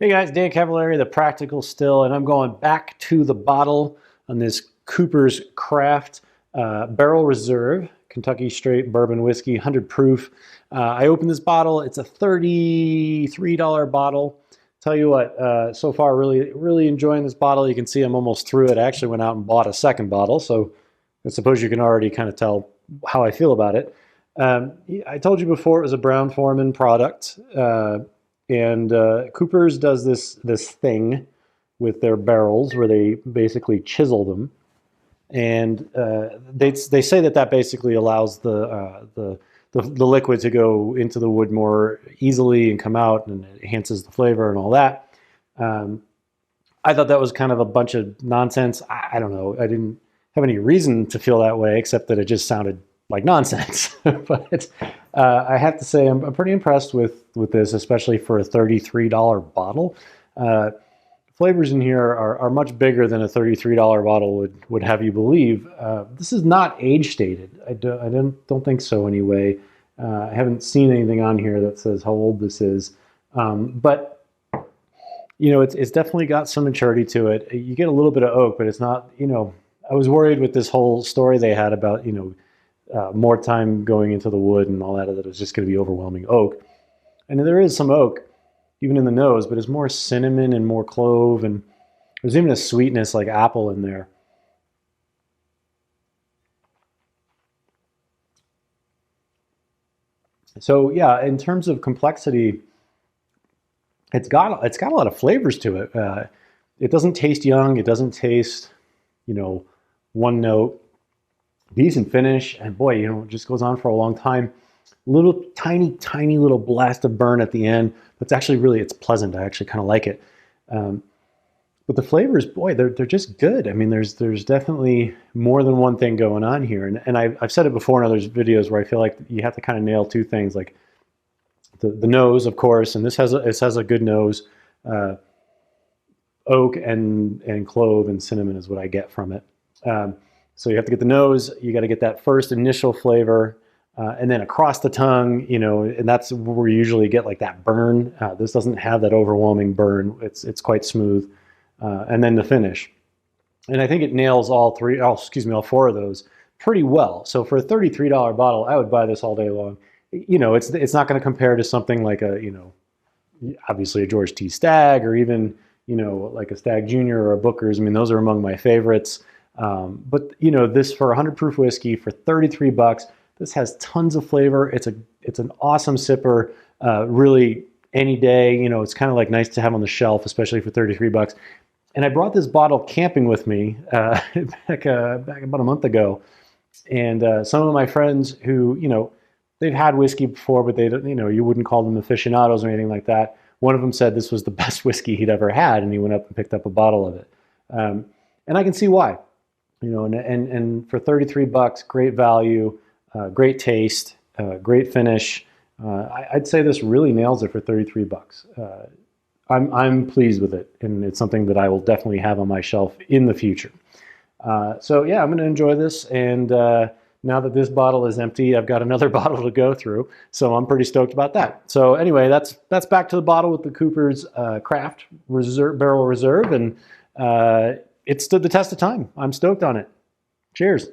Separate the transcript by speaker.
Speaker 1: Hey guys, Dan Cavallari, the Practical Still, and I'm going back to the bottle on this Cooper's Craft Barrel Reserve, Kentucky Straight Bourbon Whiskey, 100 proof. I opened this bottle. It's a $33 bottle. Tell you what, so far really enjoying this bottle. You can see I'm almost through it. I actually went out and bought a second bottle, so I suppose you can already kind of tell how I feel about it. I told you before it was a Brown-Forman product. And Cooper's does this thing with their barrels where they basically chisel them, and they say that basically allows the liquid to go into the wood more easily and come out, and it enhances the flavor and all that. I thought that was kind of a bunch of nonsense. I don't know. I didn't have any reason to feel that way except that it just sounded like nonsense. But I have to say I'm pretty impressed with this, especially for a $33 bottle. Flavors in here are much bigger than a $33 bottle would have you believe. This is not age stated. I don't think so anyway. I haven't seen anything on here that says how old this is. But you know, it's definitely got some maturity to it. You get a little bit of oak, but it's not, you know, I was worried with this whole story they had about, you know, more time going into the wood and all that it was just going to be overwhelming oak. And there is some oak, even in the nose, but it's more cinnamon and more clove, and there's even a sweetness like apple in there. So yeah, in terms of complexity, it's got a lot of flavors to it. It doesn't taste young. It doesn't taste, you know, one note. Decent finish, and boy, you know, it just goes on for a long time. Little tiny little blast of burn at the end. But it's pleasant. I actually kind of like it. But the flavors, boy, they're just good. I mean, there's definitely more than one thing going on here, and I've said it before in other videos where I feel like you have to kind of nail two things, like the nose, of course, and this has a good nose. Oak and clove and cinnamon is what I get from it. So you have to get the nose, you got to get that first initial flavor, and then across the tongue, you know, and that's where we usually get like that burn. This doesn't have that overwhelming burn. It's quite smooth. And then the finish. And I think it nails all four of those pretty well. So for a $33 bottle, I would buy this all day long. You know, it's not going to compare to something like a, you know, obviously a George T. Stagg, or even, you know, like a Stagg Jr. or a Booker's. I mean, those are among my favorites. But you know, this for 100 proof whiskey for 33 bucks, this has tons of flavor. It's an awesome sipper. Really any day, you know, it's kind of like nice to have on the shelf, especially for 33 bucks. And I brought this bottle camping with me back about a month ago. And some of my friends who, you know, they've had whiskey before, but they don't, you know, you wouldn't call them aficionados or anything like that. One of them said this was the best whiskey he'd ever had, and he went up and picked up a bottle of it. And I can see why. You know, and for 33 bucks, great value, great taste, great finish. I'd say this really nails it for 33 bucks. I'm pleased with it, and it's something that I will definitely have on my shelf in the future. So yeah, I'm going to enjoy this, and now that this bottle is empty, I've got another bottle to go through, so I'm pretty stoked about that. So anyway, that's back to the bottle with the Cooper's Craft Barrel Reserve, and it stood the test of time. I'm stoked on it. Cheers.